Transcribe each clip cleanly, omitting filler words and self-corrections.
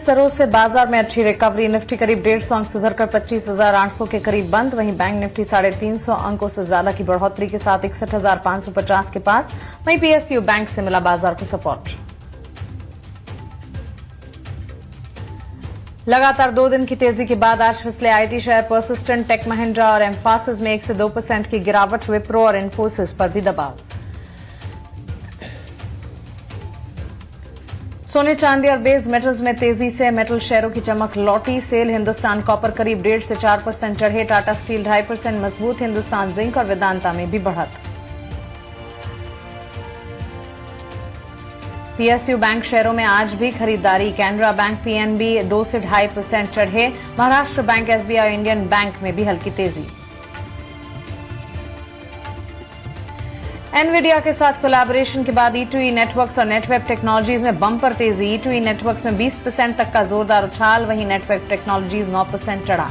स्तरों से बाजार में अच्छी रिकवरी। निफ्टी करीब 150 अंक सुधरकर 25,800 के करीब बंद। वहीं बैंक निफ्टी 350 अंकों से ज्यादा की बढ़ोतरी के साथ 61,550 के पास। वहीं पीएसयू बैंक से मिला बाजार को सपोर्ट। लगातार 2 दिन की तेजी के बाद आज फिसले आईटी शेयर। परसिस्टेंट, टेक महिंद्रा और एम्फासिस में 1 से 2% की गिरावट। विप्रो और इन्फोसिस पर भी दबाव। सोने, चांदी और बेस मेटल्स में तेजी से मेटल शेयरों की चमक लौटी। सेल हिंदुस्तान कॉपर करीब 1.5 से 4% चढ़े। टाटा स्टील 2.5% मजबूत। हिंदुस्तान जिंक और वेदांता में भी बढ़त। पीएसयू बैंक शेयरों में आज भी खरीदारी। कैनरा बैंक, पीएनबी 2 से 2.5% चढ़े। महाराष्ट्र बैंक, एसबीआई और इंडियन बैंक में भी हल्की तेजी। एनवीडिया के साथ कोलैबोरेशन के बाद E2E नेटवर्क्स और नेटवेब टेक्नोलॉजीज में बम्पर तेजी। E2E नेटवर्क्स में 20% तक का जोरदार उछाल। वहीं नेटवेब टेक्नोलॉजीज 9% चढ़ा।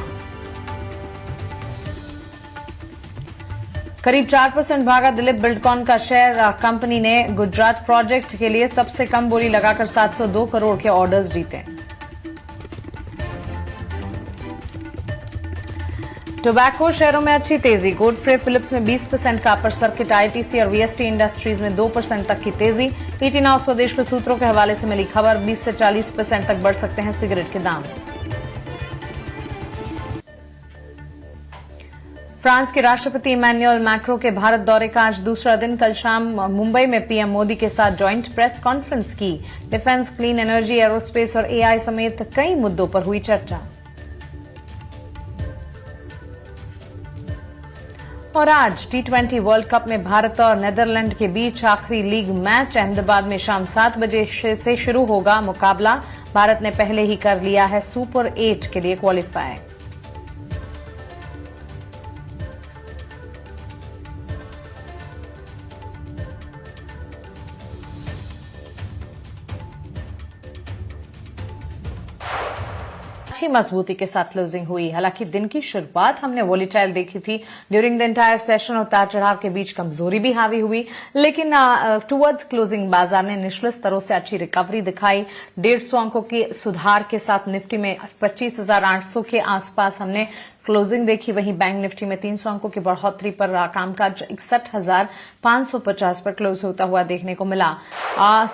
करीब 4% भागा दिलीप बिल्डकॉन का शेयर। कंपनी ने गुजरात प्रोजेक्ट के लिए सबसे कम बोली लगाकर 702 करोड़ के ऑर्डर्स जीते। टोबैको शेयरों में अच्छी तेजी। गोडफ्रे फिलिप्स में 20% का अपर सर्किट। आईटीसी और वीएसटी इंडस्ट्रीज में 2% तक की तेजी। ईटी नाउ स्वदेश को सूत्रों के हवाले से मिली खबर। 20 से 40% तक बढ़ सकते हैं सिगरेट के दाम। फ्रांस के राष्ट्रपति इमैनुअल मैक्रों के भारत दौरे का आज दूसरा दिन। कल शाम मुंबई में पीएम मोदी के साथ ज्वाइंट प्रेस कॉन्फ्रेंस की। डिफेंस, क्लीन एनर्जी, एरोस्पेस और एआई समेत कई मुद्दों पर हुई चर्चा। और आज T20 वर्ल्ड कप में भारत और नेदरलैंड के बीच आखिरी लीग मैच। अहमदाबाद में शाम 7 बजे से शुरू होगा मुकाबला। भारत ने पहले ही कर लिया है सुपर 8 के लिए क्वालिफाई। अच्छी मजबूती के साथ क्लोजिंग हुई। हालांकि दिन की शुरुआत हमने वोलेटाइल देखी थी। ड्यूरिंग द एंटायर सेशन उतार चढ़ाव के बीच कमजोरी भी हावी हुई, लेकिन टुवर्ड्स क्लोजिंग बाजार ने निचले स्तरों से अच्छी रिकवरी दिखाई। 150 अंकों के सुधार के साथ निफ्टी में 25,800 के आसपास हमने क्लोजिंग देखी। वहीं बैंक निफ्टी में 300 अंकों की बढ़ोतरी पर कामकाज 61,550 पर क्लोज होता हुआ देखने को मिला।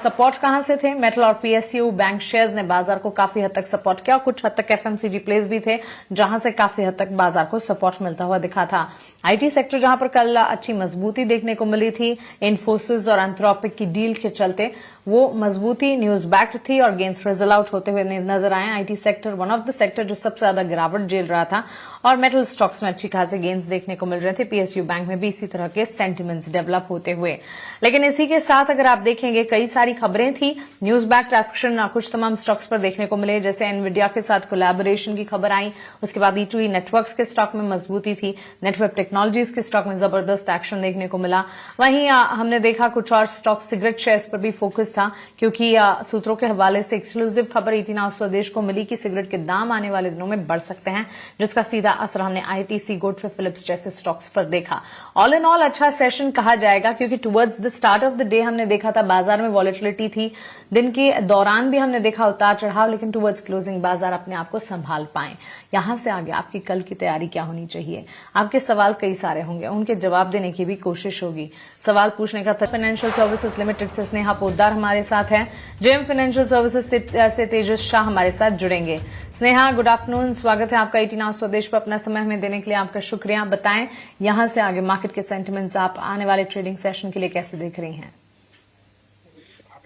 सपोर्ट कहां से थे? मेटल और पीएसयू बैंक शेयर्स ने बाजार को काफी हद तक सपोर्ट किया। कुछ हद तक एफएमसीजी प्लेस भी थे जहां से काफी हद तक बाजार को सपोर्ट मिलता हुआ दिखा था। आईटी सेक्टर जहां पर कल अच्छी मजबूती देखने को मिली थी। इन्फोसिस और एंथ्रोपिक की डील के चलते वो मजबूती न्यूज बैक्ड थी और गेंस रिजल आउट होते हुए नजर आए। IT sector one of the sector जो सबसे ज्यादा गिरावट झेल रहा था और मेटल स्टॉक्स में अच्छी खासी गेंस देखने को मिल रहे थे। पीएसयू बैंक में भी इसी तरह के सेंटिमेंट्स डेवलप होते हुए, लेकिन इसी के साथ अगर आप देखेंगे कई सारी खबरें थी। न्यूज बैक्ड एक्शन कुछ तमाम स्टॉक्स पर देखने को मिले, जैसे एनवीडिया के साथ कोलैबोरेशन की खबर आई। उसके बाद E2E नेटवर्क्स के स्टॉक में मजबूती थी। नेटवेब टेक्नोलॉजीज के स्टॉक में जबरदस्त एक्शन देखने को मिला। वहीं हमने देखा कुछ और स्टॉक सिगरेट शेयर्स पर भी फोकस था, क्योंकि सूत्रों के हवाले से एक्सक्लूसिव खबर ईटी नाउ स्वदेश को मिली कि सिगरेट के दाम आने वाले दिनों में बढ़ सकते हैं, जिसका सीधा असर हमने आईटीसी, गोडफ्रे फिलिप्स जैसे स्टॉक्स पर देखा। ऑल इन ऑल अच्छा सेशन कहा जाएगा, क्योंकि towards the start of the day हमने देखा था बाजार में वॉलेटिलिटी थी। दिन के दौरान भी हमने देखा उतार चढ़ाव, लेकिन टुवर्ड्स क्लोजिंग बाजार अपने आप को संभाल पाए। यहां से आगे आपकी कल की तैयारी क्या होनी चाहिए? आपके सवाल कई सारे होंगे, उनके जवाब देने की भी कोशिश होगी। सवाल पूछने का फाइनेंशियल सर्विसेज लिमिटेड से स्नेहा पोद्दार हमारे साथ हैं। जेएम फाइनेंशियल सर्विसेज से तेजस शाह हमारे साथ जुड़ेंगे। स्नेहा, गुड आफ्टरनून, स्वागत है आपका ईटी नाउ स्वदेश पर। अपना समय हमें देने के लिए आपका शुक्रिया। बताएं यहां से आगे मार्केट के सेंटिमेंट्स आप आने वाले ट्रेडिंग सेशन के लिए कैसे देख रही हैं?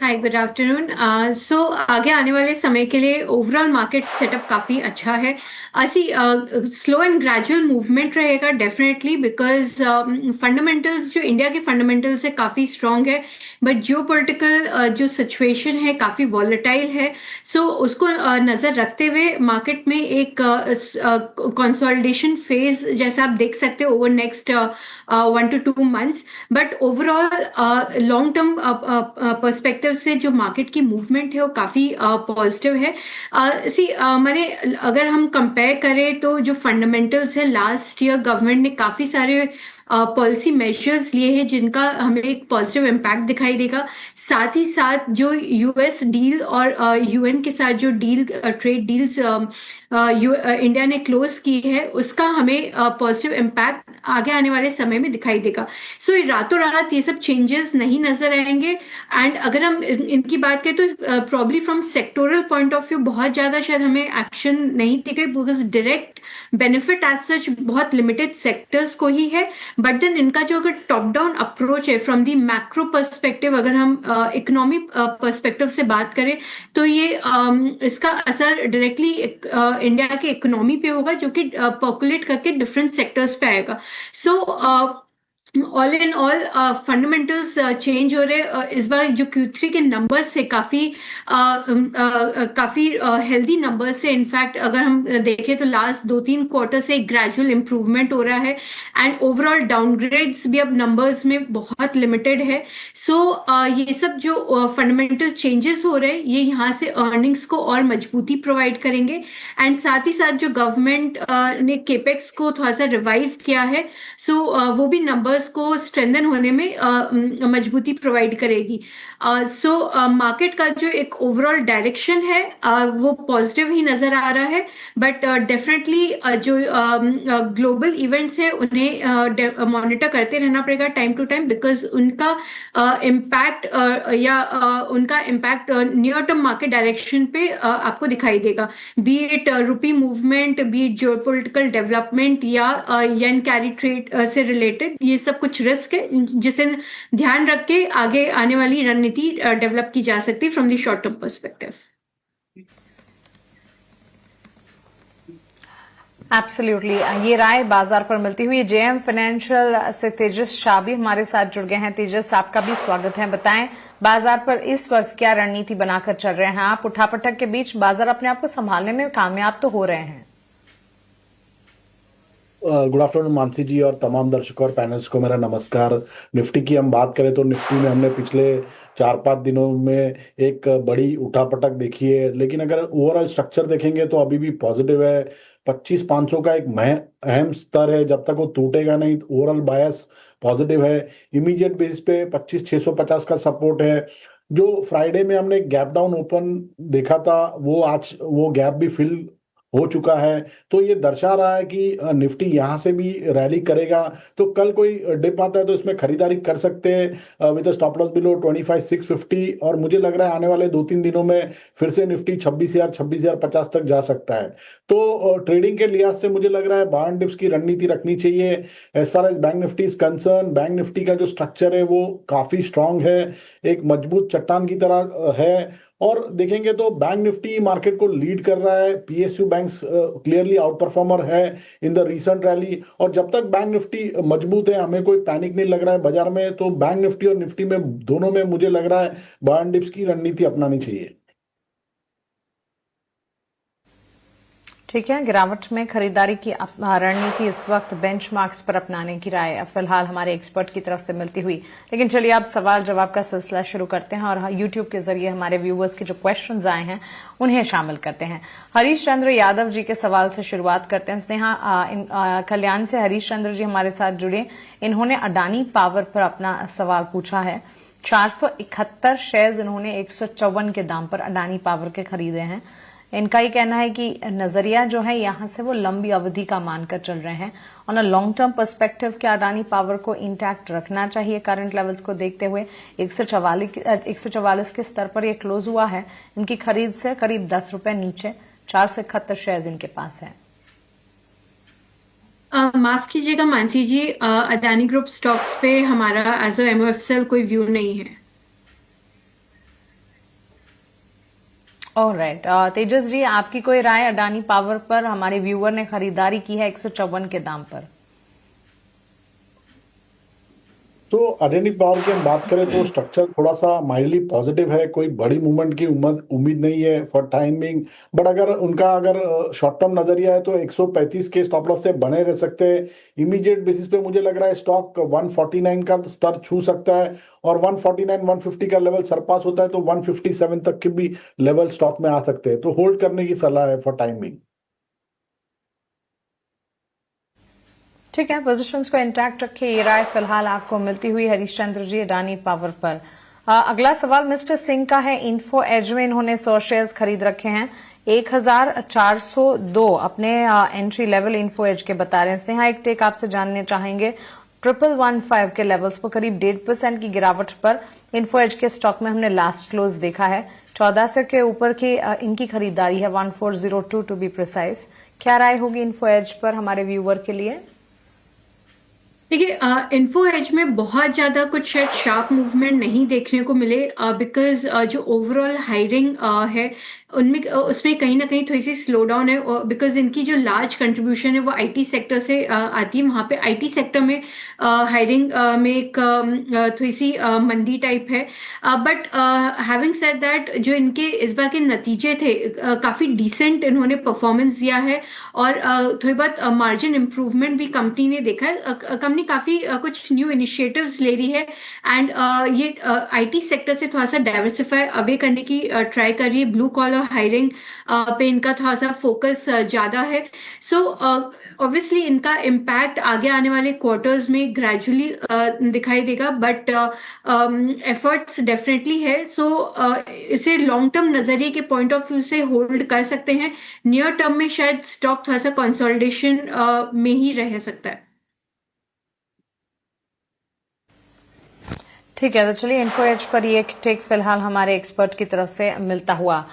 हाय, गुड आफ्टरनून। सो आगे आने वाले समय के लिए ओवरऑल मार्केट सेटअप काफ़ी अच्छा है। ऐसी स्लो एंड ग्रेजुअल मूवमेंट रहेगा डेफिनेटली, बिकॉज फंडामेंटल्स जो इंडिया के फंडामेंटल्स है काफ़ी स्ट्रांग है, बट जियोपॉलिटिकल जो सिचुएशन है काफ़ी वॉलेटाइल है। सो उसको नज़र रखते हुए मार्केट में एक कंसोलिडेशन फेज जैसा आप देख सकते हो over next 1 to 2 months। But overall long term perspective से जो मार्केट की मूवमेंट है वो काफ़ी पॉजिटिव है। मैंने अगर हम कंपेयर करें तो जो फंडामेंटल्स है, लास्ट ईयर गवर्नमेंट ने काफ़ी सारे पॉलिसी मेजर्स लिए हैं जिनका हमें एक पॉजिटिव इम्पैक्ट दिखाई देगा। साथ ही साथ जो यूएस डील और यूएन के साथ जो डील ट्रेड डील्स इंडिया ने क्लोज की है उसका हमें पॉजिटिव इम्पैक्ट आगे आने वाले समय में दिखाई देगा। सो रातों रात ये सब चेंजेस नहीं नजर आएंगे। एंड अगर हम इनकी बात करें तो probably from sectoral point of view बहुत ज्यादा शायद हमें एक्शन नहीं दिखे, because direct benefit as such बहुत लिमिटेड सेक्टर्स को ही है। बट देन इनका जो अगर टॉप डाउन अप्रोच है फ्रॉम दी मैक्रो पर्सपेक्टिव, अगर हम इकोनॉमी पर्सपेक्टिव से बात करें तो ये इसका असर डायरेक्टली इंडिया के इकोनॉमी पे होगा, जो कि पॉपुलेट करके डिफरेंट सेक्टर्स पे आएगा। So all in all fundamentals change हो रहे। इस बार जो Q3 के नंबर्स से काफी हेल्दी नंबर्स से, इनफैक्ट अगर हम देखें तो लास्ट 2-3 क्वार्टर से ग्रेजुअल इंप्रूवमेंट हो रहा है। एंड ओवरऑल डाउनग्रेड्स भी अब नंबर्स में बहुत लिमिटेड है। सो ये सब जो फंडामेंटल चेंजेस हो रहे हैं ये यहाँ से अर्निंग्स को और मजबूती प्रोवाइड करेंगे। एंड साथ ही साथ जो गवर्नमेंट ने केपेक्स को थोड़ा सा रिवाइव किया है, सो वो भी नंबर्स को स्ट्रेंथन होने में मजबूती प्रोवाइड करेगी। सो मार्केट का जो एक ओवरऑल डायरेक्शन है वो पॉजिटिव ही नजर आ रहा है। बट डेफिनेटली जो ग्लोबल इवेंट्स है उन्हें मॉनिटर करते रहना पड़ेगा टाइम टू टाइम, बिकॉज उनका इम्पैक्ट उनका impact near term market direction पे आपको दिखाई देगा, B it rupee movement, B it geopolitical development या येन कैरी ट्रेड से रिलेटेड। ये सब कुछ रिस्क है जिसे ध्यान रख के आगे आने वाली रणनीति डेवलप की जा सकती है from the short term perspective. Absolutely, ये राय बाजार पर मिलती हुई। जेएम फाइनेंशियल से तेजस शाह भी हमारे साथ जुड़ गए हैं। तेजस, आपका भी स्वागत है। बताएं, बाजार पर इस वक्त क्या रणनीति बनाकर चल रहे हैं आप? उठापटक के बीच बाजार अपने आप को संभालने में कामयाब तो हो रहे हैं। गुड आफ्टरनून मानसी जी और तमाम दर्शकों और पैनल्स को मेरा नमस्कार। निफ्टी की हम बात करें तो निफ्टी में हमने पिछले 4-5 दिनों में एक बड़ी उठापटक देखी है, लेकिन अगर ओवरऑल स्ट्रक्चर देखेंगे तो अभी भी पॉजिटिव है। 25,500 का एक अहम स्तर है, जब तक वो टूटेगा नहीं तो ओवरऑल बायस पॉजिटिव है। इमीडिएट बेसिस पे 25,650 का सपोर्ट है। जो फ्राइडे में हमने गैप डाउन ओपन देखा था वो आज वो गैप भी फिल हो चुका है, तो ये दर्शा रहा है कि निफ्टी यहाँ से भी रैली करेगा। तो कल कोई डिप आता है तो इसमें खरीदारी कर सकते हैं विद स्टॉप लॉस बिलो 25,650। और मुझे लग रहा है आने वाले 2-3 दिनों में फिर से निफ्टी 26,000-26,050 तक जा सकता है। तो ट्रेडिंग के लिहाज से मुझे लग रहा है बाय एंड डिप्स की रणनीति रखनी चाहिए। As far as Bank Nifty is concern, Bank Nifty का जो स्ट्रक्चर है वो काफी स्ट्रांग है, एक मजबूत चट्टान की तरह है। और देखेंगे तो बैंक निफ्टी मार्केट को लीड कर रहा है। PSU banks clearly out performer है इन द रीसेंट रैली। और जब तक बैंक निफ्टी मजबूत है, हमें कोई पैनिक नहीं लग रहा है बाजार में, तो बैंक निफ्टी और निफ्टी में दोनों में मुझे लग रहा है बाय एंड डिप्स की रणनीति अपनानी चाहिए। ठीक है, गिरावट में खरीदारी की रणनीति इस वक्त बेंचमार्क्स पर अपनाने की राय फिलहाल हमारे एक्सपर्ट की तरफ से मिलती हुई। लेकिन चलिए अब सवाल जवाब का सिलसिला शुरू करते हैं और यूट्यूब के जरिए हमारे व्यूअर्स के जो क्वेश्चंस आए हैं उन्हें शामिल करते हैं। हरीश चंद्र यादव जी के सवाल से शुरुआत करते हैं। स्नेहा कल्याण से हरीश चंद्र जी हमारे साथ जुड़े। इन्होंने अडानी पावर पर अपना सवाल पूछा है। 471 शेयर्स इन्होंने 154 के दाम पर अडानी पावर के खरीदे हैं। इनका ही कहना है कि नजरिया जो है यहां से वो लंबी अवधि का मानकर चल रहे हैं। On a long term perspective क्या अडानी पावर को इंटैक्ट रखना चाहिए करंट लेवल्स को देखते हुए? 144 के स्तर पर ये क्लोज हुआ है। इनकी खरीद से करीब 10 रुपए नीचे 471 शेयर्स इनके पास है। माफ कीजिएगा मानसी जी, अदानी ग्रुप स्टॉक्स पे हमारा एज अ एमओएफएल कोई व्यू नहीं है। ऑलराइट, तेजस जी आपकी कोई राय? अडानी पावर पर हमारे व्यूअर ने खरीदारी की है 154 के दाम पर। तो अडानी पावर की हम बात करें तो स्ट्रक्चर थोड़ा सा माइल्डली पॉजिटिव है, कोई बड़ी मूवमेंट की उम्मीद नहीं है फॉर टाइमिंग। बट अगर उनका शॉर्ट टर्म नजरिया है तो 135 के स्टॉप लॉस से बने रह सकते हैं। इमीडिएट बेसिस पे मुझे लग रहा है स्टॉक 149 का स्तर छू सकता है, और 149-150 का लेवल सरपास होता है तो 157 तक के भी लेवल स्टॉक में आ सकते हैं। तो होल्ड करने की सलाह है फॉर टाइमिंग। ठीक है, पोजीशंस को इंटैक्ट रखिए। ये राय फिलहाल आपको मिलती हुई हरीशचंद्र जी अडानी पावर पर। अगला सवाल मिस्टर सिंह का है। इन्फो एज में इन्होंने 100 शेयर्स खरीद रखे हैं। 1402 अपने एंट्री लेवल इन्फो एज के बता रहे हैं। स्नेहा, एक टेक आपसे जानने चाहेंगे। 1115 के लेवल्स पर करीब 1.5% की गिरावट पर इन्फो एज के स्टॉक में हमने लास्ट क्लोज देखा है। 1400 के ऊपर की इनकी खरीदारी है, 1402 टू बी प्रिसाइज। क्या राय होगी इन्फो एज पर हमारे व्यूअर के लिए? देखिए, इन्फो एज में बहुत ज्यादा कुछ शायद शार्प मूवमेंट नहीं देखने को मिले, बिकॉज जो ओवरऑल हायरिंग है उनमें उसमें कहीं ना कहीं थोड़ी सी स्लो डाउन है, बिकॉज इनकी जो लार्ज कंट्रीब्यूशन है वो आईटी सेक्टर से आती है। वहां पे आईटी सेक्टर में हायरिंग में एक थोड़ी सी मंदी टाइप है। बट हैविंग सेड दैट, जो इनके इस बार के नतीजे थे काफी डिसेंट इन्होंने परफॉर्मेंस दिया है, और थोड़ी बहुत मार्जिन इंप्रूवमेंट भी कंपनी ने देखा है। कंपनी काफी कुछ न्यू इनिशिएटिव्स ले रही है, एंड ये आईटी सेक्टर से थोड़ा सा डाइवर्सिफाई अवे करने की ट्राई कर रही है। ब्लू कॉलर हायरिंग पे इनका थोड़ा सा फोकस ज्यादा है। सो ऑब्वियसली इनका इम्पैक्ट आगे आने वाले क्वार्टर्स में ग्रेजुअली दिखाई देगा, बट एफर्ट्स डेफिनेटली है। सो इसे लॉन्ग टर्म नजरिए के पॉइंट ऑफ व्यू से होल्ड कर सकते हैं। नियर टर्म में शायद स्टॉक थोड़ा सा कंसोलिडेशन में ही रह सकता है। ठीक है, तो चलिए इन्फो एज पर ये एक टेक फिलहाल हमारे एक्सपर्ट की तरफ से मिलता हुआ।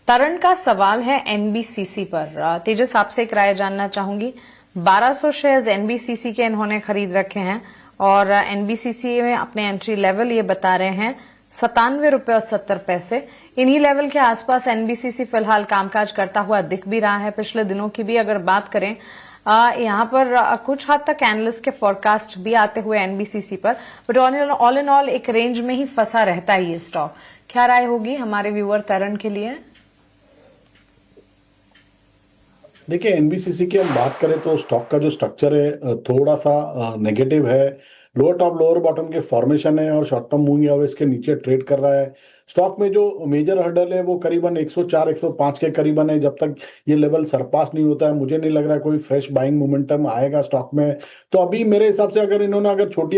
तरण का सवाल है एनबीसीसी पर। तेजस, आपसे एक राय जानना चाहूंगी। 1200 शेयर्स एनबीसीसी के इन्होंने खरीद रखे हैं, और एनबीसीसी में अपने एंट्री लेवल ये बता रहे हैं 97 रुपए और 70 पैसे। इन्हीं लेवल के आसपास एनबीसीसी फिलहाल कामकाज करता हुआ दिख भी रहा है। पिछले दिनों की भी अगर बात करें, यहाँ पर कुछ हद तक एनालिस्ट के फोरकास्ट भी आते हुए एनबीसीसी पर, बट ऑल इन ऑल एक रेंज में ही फंसा रहता है ये स्टॉक। क्या राय होगी हमारे व्यूअर तरण के लिए? देखिए, एनबीसीसी की हम बात करें तो स्टॉक का जो स्ट्रक्चर है थोड़ा सा नेगेटिव है। लोअर टॉप लोअर बॉटम के फॉर्मेशन है और शॉर्ट टर्म मूविंग एवरेज के नीचे ट्रेड कर रहा है। स्टॉक में जो मेजर हर्डल है वो करीबन 104 105 के करीबन है। जब तक ये लेवल सरपास नहीं होता है, मुझे नहीं लग रहा है कोई फ्रेश बाइंग मोमेंटम आएगा स्टॉक में। तो अभी मेरे हिसाब से अगर इन्होंने अगर छोटी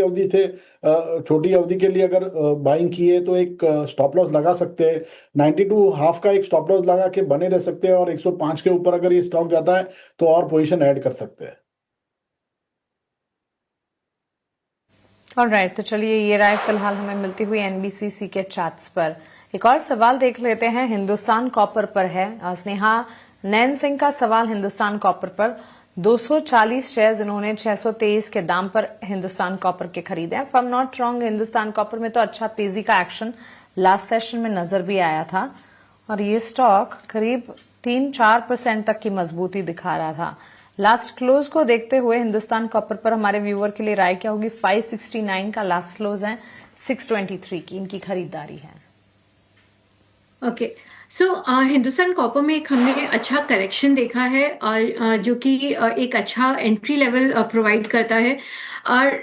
अवधि के लिए अगर बाइंग की है तो एक स्टॉप लॉस लगा सकते हैं। 92 हाफ का एक स्टॉप लॉस लगा के बने रह सकते हैं, और 105 के ऊपर अगर ये स्टॉक जाता है तो और पोजीशन ऐड कर सकते हैं। ऑलराइट, तो चलिए ये राय फिलहाल हमें मिलती हुई एनबीसीसी के चार्ट्स पर। एक और सवाल देख लेते हैं, हिंदुस्तान कॉपर पर है। स्नेहा, नैन सिंह का सवाल हिंदुस्तान कॉपर पर। 240 शेयर्स इन्होंने 623 के दाम पर हिंदुस्तान कॉपर के खरीदे हैं। If I am not wrong, Hindustan copper में तो अच्छा तेजी का एक्शन लास्ट सेशन में नजर भी आया था, और ये स्टॉक करीब 3-4% तक की मजबूती दिखा रहा था। लास्ट क्लोज को देखते हुए हिंदुस्तान कॉपर पर हमारे व्यूअर के लिए राय क्या होगी? 569 का लास्ट क्लोज है, 623 की इनकी खरीदारी है। ओके, सो हिंदुस्तान कॉपर में एक हमने अच्छा करेक्शन देखा है, जो कि एक अच्छा एंट्री लेवल प्रोवाइड करता है, और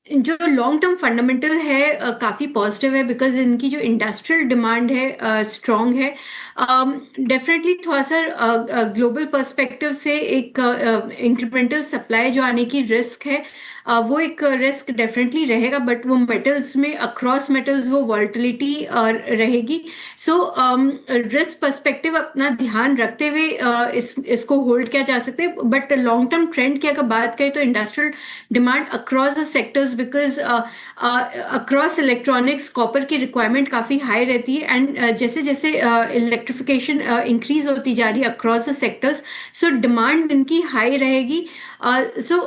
जो लॉन्ग टर्म फंडामेंटल है काफी पॉजिटिव है, बिकॉज इनकी जो इंडस्ट्रियल डिमांड है स्ट्रांग है। डेफिनेटली थोड़ा सा ग्लोबल पर्सपेक्टिव से एक इंक्रीमेंटल सप्लाई जो आने की रिस्क है, वो एक रिस्क डेफिनेटली रहेगा, बट वो मेटल्स में अक्रॉस मेटल्स वो वॉल्टिलिटी रहेगी। सो रिस्क पर्सपेक्टिव अपना ध्यान रखते हुए इसको होल्ड किया जा सकता है। बट लॉन्ग टर्म ट्रेंड की अगर बात करें तो industrial demand across the sectors, because across electronics copper की रिक्वायरमेंट काफी हाई रहती है, एंड जैसे जैसे इलेक्ट्रिफिकेशन इंक्रीज होती जा रही है across the sectors, so demand इनकी हाई रहेगी। सो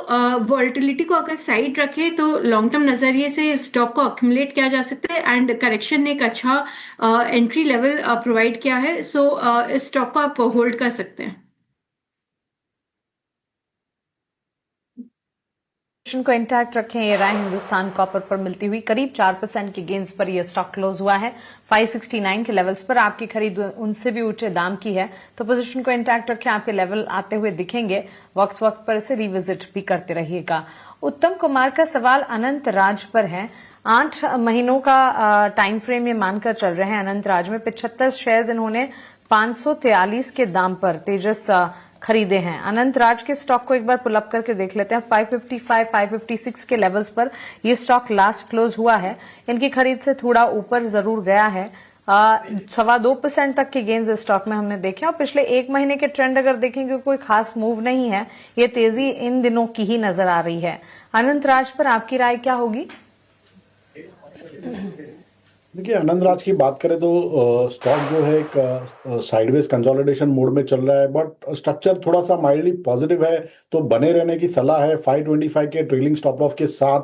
वॉल्टिलिटी को अगर साइड रखे तो लॉन्ग टर्म नजरिए से स्टॉक को अक्यूमुलेट किया जा सकता है, एंड करेक्शन ने एक अच्छा एंट्री लेवल प्रोवाइड किया है। सो इस स्टॉक को आप होल्ड कर सकते हैं। को इंटैक्ट रखें, ये राय हिंदुस्तान कॉपर पर मिलती हुई। करीब 4% की गेंस पर यह स्टॉक क्लोज हुआ है। 569 के लेवल्स पर आपकी खरीद उनसे भी ऊंचे दाम की है, तो पोजीशन को इंटैक्ट रखें। आपके लेवल आते हुए दिखेंगे, वक्त वक्त पर इसे रिविजिट भी करते रहिएगा। उत्तम कुमार का सवाल अनंत राज पर है। 8 महीनों का टाइम फ्रेम ये मानकर चल रहे हैं अनंत राज में। 75 शेयर्स इन्होंने 543 के दाम पर तेजस खरीदे हैं। अनंत राज के स्टॉक को एक बार पुल अप करके देख लेते हैं। 555, 556 के लेवल्स पर ये स्टॉक लास्ट क्लोज हुआ है। इनकी खरीद से थोड़ा ऊपर जरूर गया है। 2.25% तक के गेन्स इस स्टॉक में हमने देखे और पिछले एक महीने के ट्रेंड अगर देखेंगे कोई खास मूव नहीं है। ये तेजी इन दिनों की ही नजर आ रही है। अनंत राज पर आपकी राय क्या होगी? देखिए, आनंद राज की बात करें तो स्टॉक जो है एक साइडवेज कंसोलिडेशन मोड में चल रहा है, बट स्ट्रक्चर थोड़ा सा माइल्डली पॉजिटिव है, तो बने रहने की सलाह है 525 के ट्रेलिंग स्टॉप लॉस के साथ।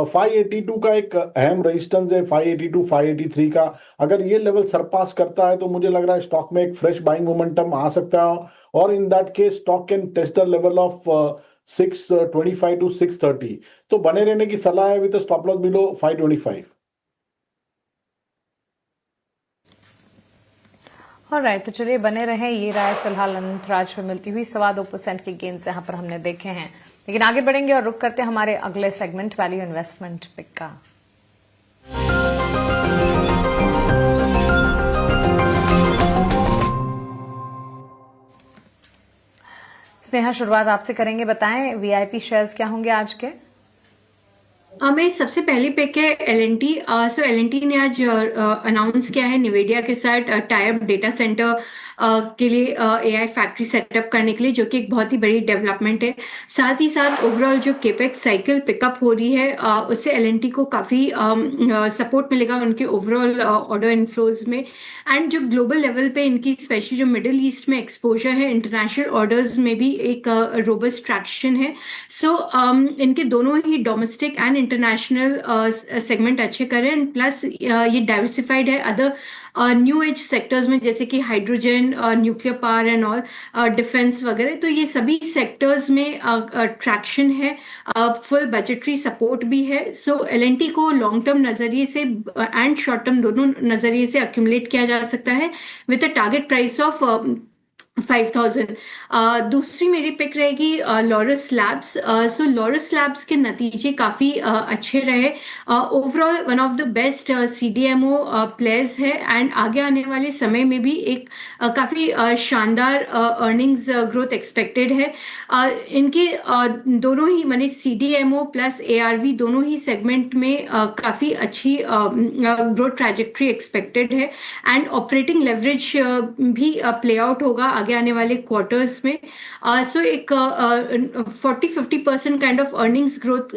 582 का एक अहम रेजिस्टेंस है, 582 583 का। अगर ये लेवल सरपास करता है तो मुझे लग रहा है स्टॉक में एक फ्रेश बाइंग मोमेंटम आ सकता है, और in that case stock can test the level of 625 to 630। तो बने रहने की सलाह है with stop loss below 525। Alright, तो चलिए बने रहे। ये राय फिलहाल अनंत राज पे मिलती हुई 2.25% के गेन्स यहाँ पर हमने देखे हैं। लेकिन आगे बढ़ेंगे और रुक करते हैं हमारे अगले सेगमेंट वैल्यू इन्वेस्टमेंट पिक का। स्नेहा, शुरुआत आपसे करेंगे। बताएं वीआईपी शेयर्स क्या होंगे आज के? मेरी सबसे पहली पिक है एल&टी। सो एल&टी ने आज अनाउंस किया है निवेडिया के साथ टाई अप डेटा सेंटर के लिए एआई फैक्ट्री सेटअप करने के लिए, जो कि एक बहुत ही बड़ी डेवलपमेंट है। साथ ही साथ ओवरऑल जो केपेक्स साइकिल पिकअप हो रही है उससे एल&टी को काफ़ी सपोर्ट मिलेगा उनके ओवरऑल ऑर्डर इनफ्लोज में। एंड जो ग्लोबल लेवल पे इनकी स्पेशली जो मिडिल ईस्ट में एक्सपोजर है, इंटरनेशनल ऑर्डर्स में भी एक रोबस्ट ट्रैक्शन है। सो इनके दोनों ही डोमेस्टिक एंड इंटरनेशनल सेगमेंट अच्छे करें, प्लस ये डाइवर्सिफाइड है अदर न्यू एज सेक्टर्स में, जैसे कि hydrogen, nuclear power and all, defence वगैरह। तो ये सभी सेक्टर्स में ट्रैक्शन है, फुल बजटरी सपोर्ट भी है। सो एल&टी को लॉन्ग टर्म नजरिए से एंड शॉर्ट टर्म दोनों नजरिए से अक्यूमुलेट किया जा सकता है with a target price of 5000। दूसरी मेरी पिक रहेगी लॉरस लैब्स। सो लॉरस लैब्स के नतीजे काफ़ी अच्छे रहे। Overall one of the best CDMO players है, एंड आगे आने वाले समय में भी एक काफ़ी शानदार अर्निंग्स ग्रोथ एक्सपेक्टेड है। इनके दोनों ही माने CDMO प्लस ARV दोनों ही सेगमेंट में काफ़ी अच्छी ग्रोथ ट्रैजेक्टरी एक्सपेक्टेड है, एंड ऑपरेटिंग लेवरेज भी प्ले आउट होगा आगे आने वाले क्वार्टर्स में। सो एक 40-50% काइंड ऑफ अर्निंग्स ग्रोथ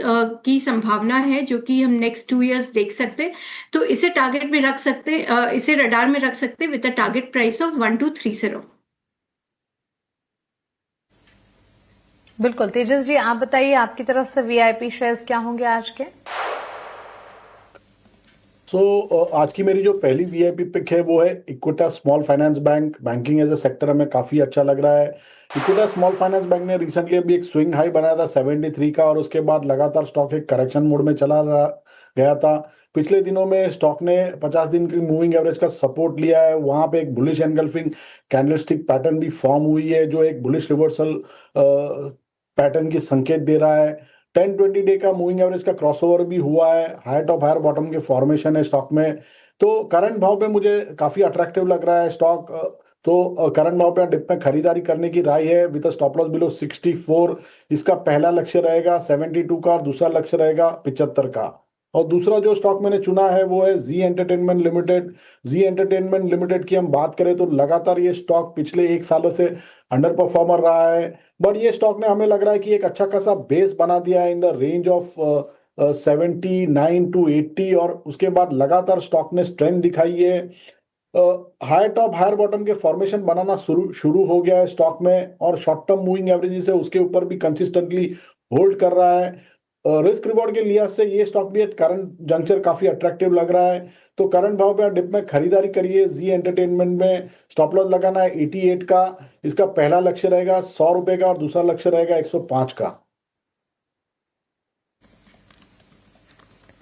की संभावना है, जो कि हम नेक्स्ट 2 years देख सकते हैं। तो इसे टारगेट में रख सकते, इसे रडार में रख सकते with a target price of 1230। बिल्कुल। तेजस जी, आप बताइए आपकी तरफ से वीआईपी शेयर्स क्या होंगे आज के? आज की मेरी जो पहली वीआईपी पिक है वो है Equitas small finance bank. Banking as a sector हमें काफ़ी अच्छा लग रहा है। इक्विटा स्मॉल फाइनेंस बैंक ने रिसेंटली अभी एक स्विंग हाई बनाया था 73 का, और उसके बाद लगातार स्टॉक एक करेक्शन मोड में चला गया था। पिछले दिनों में स्टॉक ने 50 दिन की मूविंग एवरेज का सपोर्ट लिया है, वहाँ पे एक बुलिश एनगल्फिंग कैंडलस्टिक पैटर्न भी फॉर्म हुई है, जो एक बुलिश रिवर्सल पैटर्न की संकेत दे रहा है। 10-20 डे का मूविंग एवरेज का क्रॉसओवर भी हुआ है, हाई टॉप हायर बॉटम के फॉर्मेशन है स्टॉक में। तो करंट भाव पे मुझे काफी अट्रैक्टिव लग रहा है स्टॉक। तो करंट भाव पे डिप में खरीदारी करने की राय है विद स्टॉप लॉस बिलो 64। इसका पहला लक्ष्य रहेगा 72 का, और दूसरा लक्ष्य रहेगा 75 का। और दूसरा जो स्टॉक मैंने चुना है वो है जी एंटरटेनमेंट लिमिटेड। जी एंटरटेनमेंट लिमिटेड की हम बात करें तो लगातार ये स्टॉक पिछले 1 सालों से अंडर परफॉर्मर रहा है, बट ये स्टॉक ने हमें लग रहा है कि एक अच्छा खासा बेस बना दिया है in the range of 79 to 80, और उसके बाद लगातार स्टॉक ने स्ट्रेंथ दिखाई है। हाई टॉप हायर बॉटम के फॉर्मेशन बनाना शुरू हो गया है स्टॉक में, और शॉर्ट टर्म मूविंग एवरेज से उसके ऊपर भी कंसिस्टेंटली होल्ड कर रहा है। रिस्क रिवॉर्ड के लिहाज से ये स्टॉक भी एट करंट जंक्चर काफी अट्रैक्टिव लग रहा है। तो करंट भाव पे डिप में खरीदारी करिए। जी एंटरटेनमेंट में स्टॉप लॉस लगाना है 88 का। इसका पहला लक्ष्य रहेगा 100 रुपए का, और दूसरा लक्ष्य रहेगा 105 का।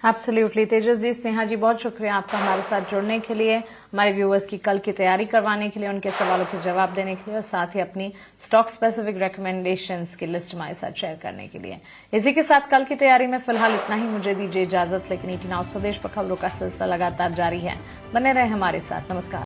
एब्सोल्युटली तेजस जी, स्नेहा जी, बहुत शुक्रिया आपका हमारे साथ जुड़ने के लिए, हमारे व्यूअर्स की कल की तैयारी करवाने के लिए, उनके सवालों के जवाब देने के लिए, और साथ ही अपनी स्टॉक स्पेसिफिक रिकमेंडेशंस की लिस्ट हमारे साथ शेयर करने के लिए। इसी के साथ कल की तैयारी में फिलहाल इतना ही। मुझे दीजिए इजाजत, लेकिन 18 स्वदेश पर खबरों का सिलसिला लगातार जारी है। बने रहे हमारे साथ। नमस्कार।